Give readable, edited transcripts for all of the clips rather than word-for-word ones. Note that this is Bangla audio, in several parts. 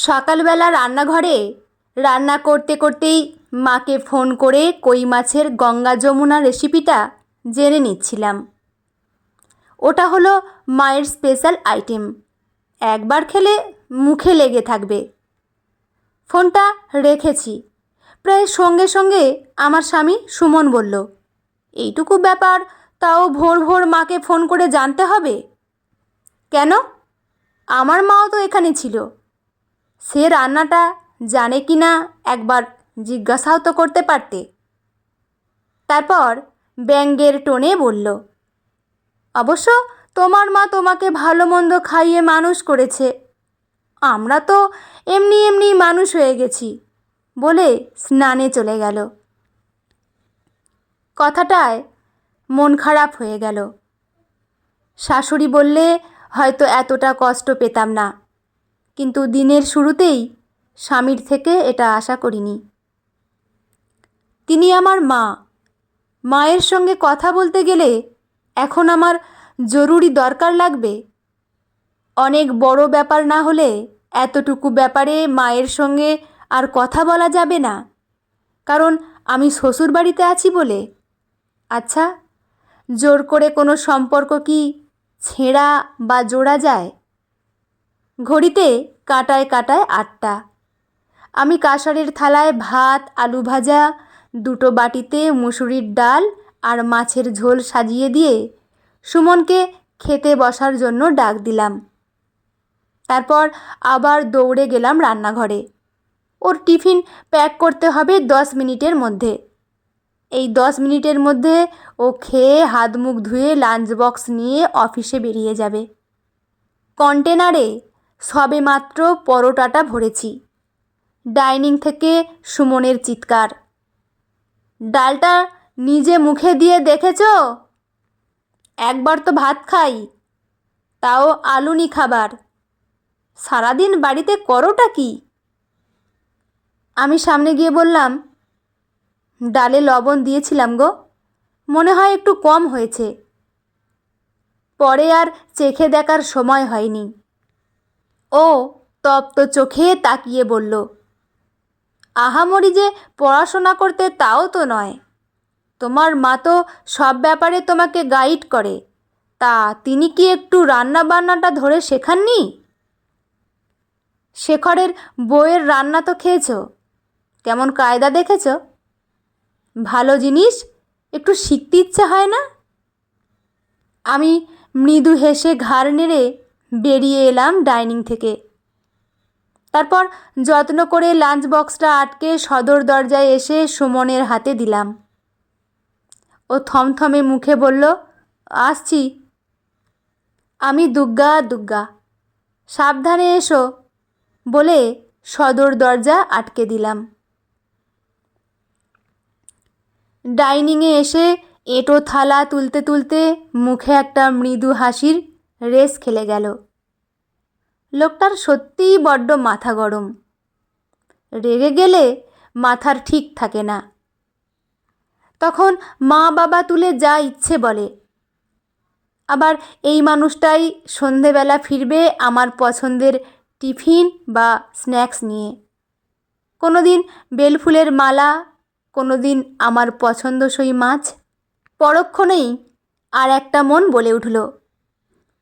সকালবেলা রান্নাঘরে রান্না করতে করতেই মাকে ফোন করে কই মাছের গঙ্গা যমুনা রেসিপিটা জেনে নিচ্ছিলাম। ওটা হলো মায়ের স্পেশাল আইটেম, একবার খেলে মুখে লেগে থাকবে। ফোনটা রেখেছি। প্রায় সঙ্গে সঙ্গে আমার স্বামী সুমন বলল, এইটুকু ব্যাপার তাও ভোর ভোর মাকে ফোন করে জানতে হবে কেন? আমার মাও তো এখানে ছিল, সে রান্নাটা জানে কি না একবার জিজ্ঞাসাও তো করতে পারতে। তারপর ব্যঙ্গের টোনে বলল, অবশ্য তোমার মা তোমাকে ভালো মন্দ খাইয়ে মানুষ করেছে, আমরা তো এমনি এমনি মানুষ হয়ে গেছি, বলে স্নানে চলে গেল। কথাটায় মন খারাপ হয়ে গেল। শাশুড়ি বললে হয়তো এতটা কষ্ট পেতাম না, কিন্তু দিনের শুরুতেই স্বামীর থেকে এটা আশা করিনি। তিনি আমার মা, মায়ের সঙ্গে কথা বলতে গেলে এখন আমার জরুরি দরকার লাগবে। অনেক বড় ব্যাপার না হলে এতটুকু ব্যাপারে মায়ের সঙ্গে আর কথা বলা যাবে না, কারণ আমি শ্বশুর বাড়িতে আছি বলে। আচ্ছা, জোর করে কোনো সম্পর্ক কি ছেঁড়া বা জোড়া যায়? ঘড়িতে কাঁটায় কাঁটায় 8টা। আমি কাঁসারের থালায় ভাত, আলু ভাজা, দুটো বাটিতে মুসুরির ডাল আর মাছের ঝোল সাজিয়ে দিয়ে সুমনকে খেতে বসার জন্য ডাক দিলাম। তারপর আবার দৌড়ে গেলাম রান্নাঘরে। ওর টিফিন প্যাক করতে হবে 10 মিনিটের মধ্যে। এই 10 মিনিটের মধ্যে ও খেয়ে হাত মুখ ধুয়ে লাঞ্চ বক্স নিয়ে অফিসে বেরিয়ে যাবে। কন্টেনারে সবেমাত্র পরোটাটা ভরেছি। ডাইনিং থেকে সুমনের চিৎকার, ডালটা নিজে মুখে দিয়ে দেখেছো? একবার তো ভাত খাই, তাও আলুনি খাবার, সারাদিন বাড়িতে করোটা কি? আমি সামনে গিয়ে বললাম, ডালে লবণ দিয়েছিলাম গো, মনে হয় একটু কম হয়েছে। পরে আর চেখে দেখার সময় হয়নি। ও তপ্ত চোখে তাকিয়ে বলল, আহামরি যে পড়াশোনা করতে তাও তো নয়, তোমার মা তো সব ব্যাপারে তোমাকে গাইড করে, তা তিনি কি একটু রান্না বান্নাটা ধরে শেখাননি? শেখরের বউয়ের রান্না তো খেয়েছো, কেমন কায়দা দেখেছো? ভালো জিনিস একটু শিখতে ইচ্ছা হয় না? আমি মৃদু হেসে ঘাড় নেড়ে বেরিয়ে এলাম ডাইনিং থেকে। তারপর যত্ন করে লাঞ্চ বক্সটা আটকে সদর দরজায় এসে সুমনের হাতে দিলাম। ও থমথমে মুখে বলল, আসছি। আমি দুগ্গা দুগ্গা, সাবধানে এসো বলে সদর দরজা আটকে দিলাম। ডাইনিংয়ে এসে এঁটো থালা তুলতে তুলতে মুখে একটা মৃদু হাসির রেশ খেলে গেল। লোকটার সত্যিই বড্ড মাথা গরম। রেগে গেলে মাথার ঠিক থাকে না, তখন মা বাবা তুলে যা ইচ্ছে বলে। আবার এই মানুষটাই সন্ধেবেলা ফিরবে আমার পছন্দের টিফিন বা স্ন্যাক্স নিয়ে। কোনো দিন বেলফুলের মালা, কোনো দিন আমার পছন্দসই মাছ। পরক্ষণেই আর একটা মন বলে উঠল,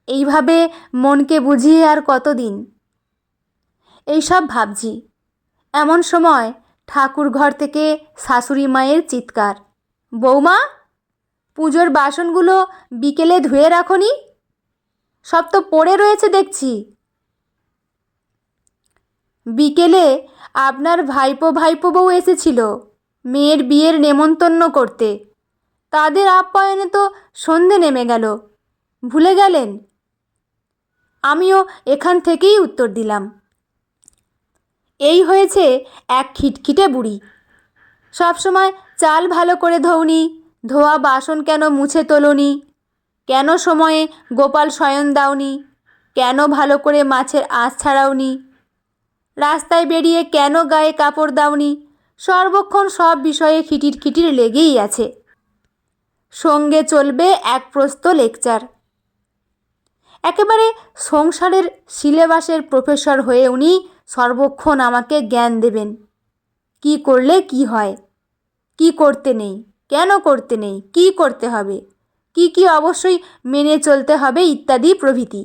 এইভাবে মনকে বুঝিয়ে আর কতদিন? এইসব ভাবছি, এমন সময় ঠাকুর ঘর থেকে শাশুড়ি মায়ের চিৎকার, বৌমা, পুজোর বাসনগুলো বিকেলে ধুয়ে রাখোনি? সব তো পড়ে রয়েছে দেখছি। বিকেলে আপনার ভাইপো বউ এসেছিল মেয়ের বিয়ের নেমন্তন্ন করতে, তাদের আপ্যায়নে তো সন্ধে নেমে গেল, ভুলে গেলেন? আমিও এখান থেকেই উত্তর দিলাম, এই হয়েছে এক খিটখিটে বুড়ি, সবসময় চাল ভালো করে ধোওনি, ধোয়া বাসন কেন মুছে তোলোনি, কেন সময়ে গোপাল শয়ন দাওনি, কেন ভালো করে মাছের আঁশ ছাড়াওনি, রাস্তায় বেরিয়ে কেন গায়ে কাপড় দাওনি, সর্বক্ষণ সব বিষয়ে খিটির খিটির লেগেই আছে। সঙ্গে চলবে এক প্রস্ত লেকচার। একেবারে সংসারের সিলেবাসের প্রফেসর হয়ে উনি সর্বক্ষণ আমাকে জ্ঞান দেবেন। কি করলে কি হয়, কি করতে নেই, কেন করতে নেই, কি করতে হবে, কি অবশ্যই মেনে চলতে হবে ইত্যাদি প্রভৃতি।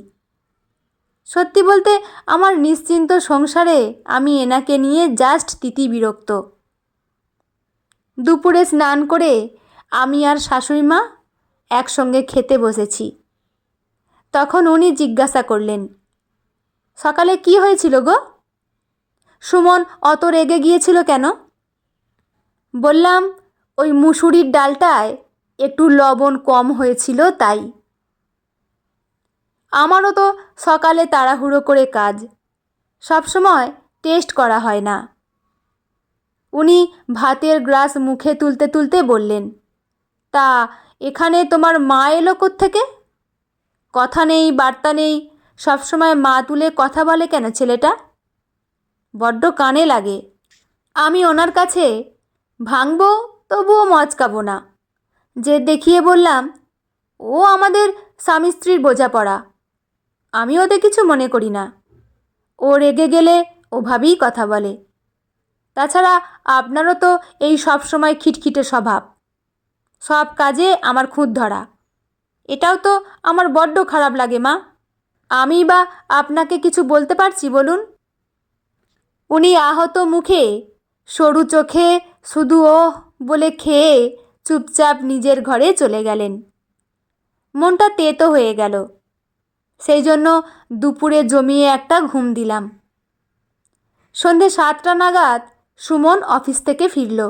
সত্যি বলতে আমার নিশ্চিন্ত সংসারে আমি এনাকে নিয়ে জাস্ট তিতিবিরক্ত। দুপুরে স্নান করে আমি আর শাশুড়ি মা একসঙ্গে খেতে বসেছি। তখন উনি জিজ্ঞাসা করলেন, সকালে কি হয়েছিল গো? সুমন অত রেগে গিয়েছিল কেন? বললাম, ওই মুসুরির ডালটায় একটু লবণ কম হয়েছিল তাই। আমারও তো সকালে তাড়াহুড়ো করে কাজ, সবসময় টেস্ট করা হয় না। উনি ভাতের গ্লাস মুখে তুলতে তুলতে বললেন, তা এখানে তোমার মা এলো কোত্থেকে? কথা নেই বার্তা নেই, সবসময় মা তুলে কথা বলে কেন ছেলেটা? বড্ড কানে লাগে। আমি ওনার কাছে ভাঙবো তবুও মচকাবো না। যে দেখিয়ে বললাম, ও আমাদের স্বামী স্ত্রীর বোঝাপড়া, আমি ওতে কিছু মনে করি না। ও রেগে গেলে ওভাবেই কথা বলে। তাছাড়া আপনারও তো এই সব সময় খিটখিটে স্বভাব, সব কাজে আমার খুঁত ধরা। এটাও তো আমার বড্ড খারাপ লাগে মা। আমি বা আপনাকে কিছু বলতে পারছি বলুন? উনি আহত মুখে সরু চোখে শুধু ওহ বলে খেয়ে চুপচাপ নিজের ঘরে চলে গেলেন। মনটা তেতো হয়ে গেল। সেই জন্য দুপুরে জমিয়ে একটা ঘুম দিলাম। সন্ধে 7টা নাগাদ সুমন অফিস থেকে ফিরল।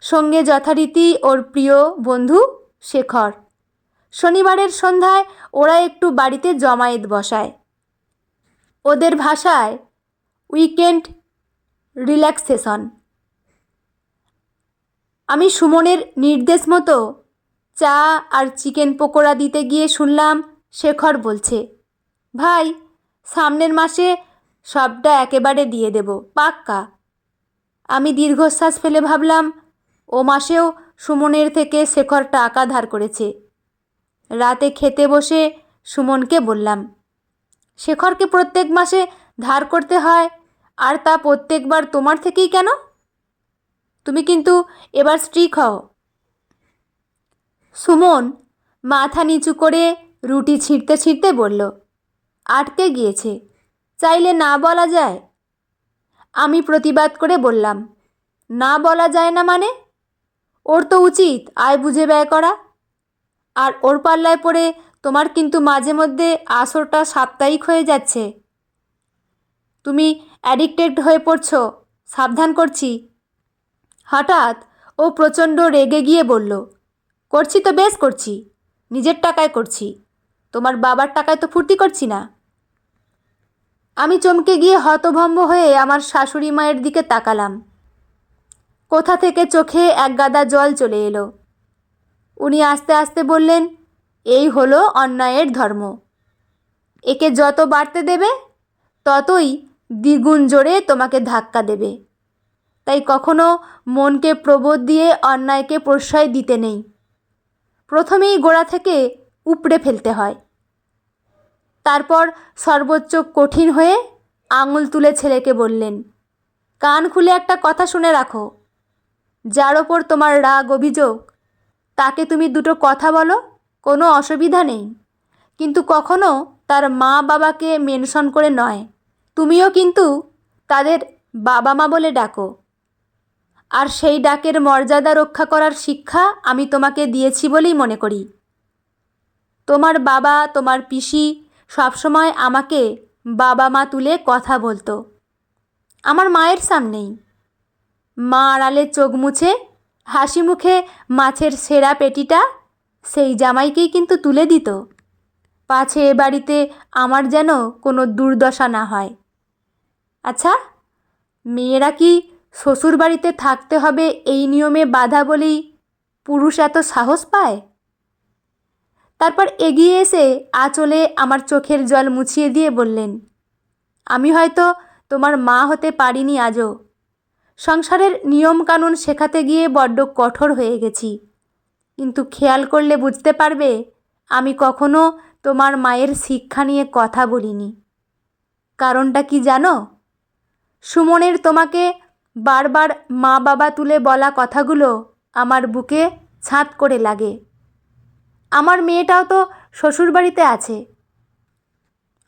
সঙ্গে যথারীতি ওর প্রিয় বন্ধু শেখর। শনিবারের সন্ধ্যায় ওরা একটু বাড়িতে জমায়েত বসায়। ওদের ভাষায় উইকেন্ড রিল্যাক্সেশন। আমি সুমনের নির্দেশ মতো চা আর চিকেন পকোড়া দিতে গিয়ে শুনলাম শেখর বলছে, ভাই সামনের মাসে সবটা একেবারে দিয়ে দেব পাক্কা। আমি দীর্ঘশ্বাস ফেলে ভাবলাম, ও মাসেও সুমনের থেকে শেখর টাকা ধার করেছে। রাতে খেতে বসে সুমনকে বললাম, শেখরকে প্রত্যেক মাসে ধার করতে হয়, আর তা প্রত্যেকবার তোমার থেকেই কেন? তুমি কিন্তু এবার স্ট্রিক হও। সুমন মাথা নিচু করে রুটি ছিঁড়তে ছিঁড়তে বলল, আটকে গিয়েছে, চাইলে না বলা যায়। আমি প্রতিবাদ করে বললাম, না বলা যায় না মানে? ওর তো উচিত আয় বুঝে ব্যয় করা। আর ওর পাল্লায় পড়ে তোমার কিন্তু মাঝে মধ্যে আসরটা সাপ্তাহিক হয়ে যাচ্ছে। তুমি অ্যাডিক্টেড হয়ে পড়ছো, সাবধান করছি। হঠাৎ ও প্রচণ্ড রেগে গিয়ে বলল, করছি তো বেশ করছি, নিজের টাকায় করছি, তোমার বাবার টাকায় তো ফুর্তি করছি না। আমি চমকে গিয়ে হতভম্ব হয়ে আমার শাশুড়ি মায়ের দিকে তাকালাম। কোথা থেকে চোখে এক গাদা জল চলে এলো। উনি আস্তে আস্তে বললেন, এই হলো অন্যায়ের ধর্ম। একে যত বাড়তে দেবে ততই দ্বিগুণ জোরে তোমাকে ধাক্কা দেবে। তাই কখনো মনকে প্রবোধ দিয়ে অন্যায়কে প্রশ্রয় দিতে নেই। প্রথমেই গোড়া থেকে উপড়ে ফেলতে হয়। তারপর সর্বোচ্চ কঠিন হয়ে আঙুল তুলে ছেলেকে বললেন, কান খুলে একটা কথা শুনে রাখো। যার ওপর তোমার রাগ অভিযোগ তাকে তুমি দুটো কথা বলো, কোনো অসুবিধা নেই, কিন্তু কখনো তার মা বাবাকে মেনশন করে নয়। তুমিও কিন্তু তাদের বাবা মা বলে ডাকো। আর সেই ডাকের মর্যাদা রক্ষা করার শিক্ষা আমি তোমাকে দিয়েছি বলেই মনে করি। তোমার বাবা তোমার পিসি সবসময় আমাকে বাবা মা তুলে কথা বলতো, আমার মায়ের সামনেই। মা আড়ালে চোখ মুছে হাসি মুখে মাছের সেরা পেটিটা সেই জামাইকেই কিন্তু তুলে দিত, পাছে এ বাড়িতে আমার যেন কোনো দুর্দশা না হয়। আচ্ছা, মেয়েরা কি শ্বশুর বাড়িতে থাকতে হবে এই নিয়মে বাধা বলেই পুরুষ এত সাহস পায়? তারপর এগিয়ে এসে আঁচলে আমার চোখের জল মুছিয়ে দিয়ে বললেন, আমি হয়তো তোমার মা হতে পারিনি আজও। সংসারের নিয়মকানুন শেখাতে গিয়ে বড্ড কঠোর হয়ে গেছি, কিন্তু খেয়াল করলে বুঝতে পারবে আমি কখনো তোমার মায়ের শিক্ষা নিয়ে কথা বলিনি। কারণটা কি জানো? সুমনের তোমাকে বারবার মা বাবা তুলে বলা কথাগুলো আমার বুকে ছাঁদ করে লাগে। আমার মেয়েটাও তো শ্বশুরবাড়িতে আছে।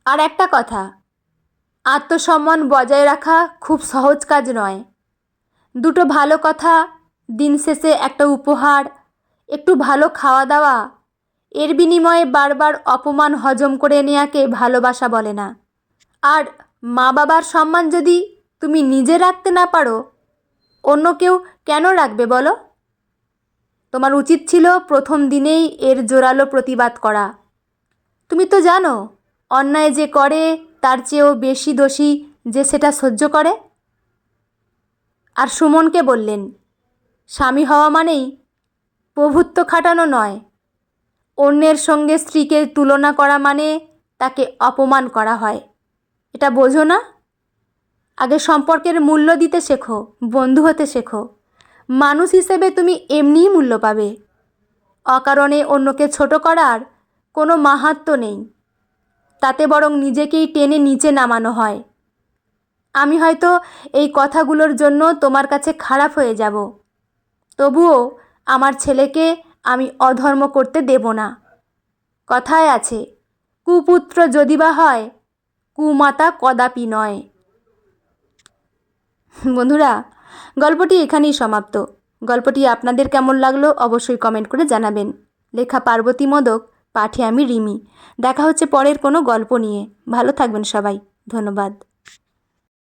আর একটা কথা, আত্মসম্মান বজায় রাখা খুব সহজ কাজ নয়। দুটো ভালো কথা, দিন শেষে একটা উপহার, একটু ভালো খাওয়া দাওয়া, এর বিনিময়ে বারবার অপমান হজম করে নেওয়াকে ভালোবাসা বলে না। আর মা বাবার সম্মান যদি তুমি নিজে রাখতে না পারো, অন্য কেউ কেন রাখবে বলো? তোমার উচিত ছিল প্রথম দিনেই এর জোরালো প্রতিবাদ করা। তুমি তো জানো, অন্যায় যে করে তার চেয়েও বেশি দোষী যে সেটা সহ্য করে। আর সুমনকে বললেন, স্বামী হওয়া মানেই প্রভুত্ব খাটানো নয়। অন্যের সঙ্গে স্ত্রীকে তুলনা করা মানে তাকে অপমান করা হয়। এটা বোঝো না? আগে সম্পর্কের মূল্য দিতে শেখো, বন্ধু হতে শেখো। মানুষ হিসেবে তুমি এমনিই মূল্য পাবে। অকারণে অন্যকে ছোট করার কোনো মাহাত্ম্য নেই। তাতে বরং নিজেকেই টেনে নিচে নামানো হয়। আমি হয়তো এই কথাগুলোর জন্য তোমার কাছে খারাপ হয়ে যাব, তবুও আমার ছেলেকে আমি অধর্ম করতে দেব না। কথায় আছে, কুপুত্র যদি বা হয়, কুমাতা কদাপি নয়। বন্ধুরা, গল্পটি এখানেই সমাপ্ত। গল্পটি আপনাদের কেমন লাগলো অবশ্যই কমেন্ট করে জানাবেন। লেখা পার্বতী মোদক, পাঠে আমি রিমি। দেখা হচ্ছে পরের কোনো গল্প নিয়ে। ভালো থাকবেন সবাই। ধন্যবাদ।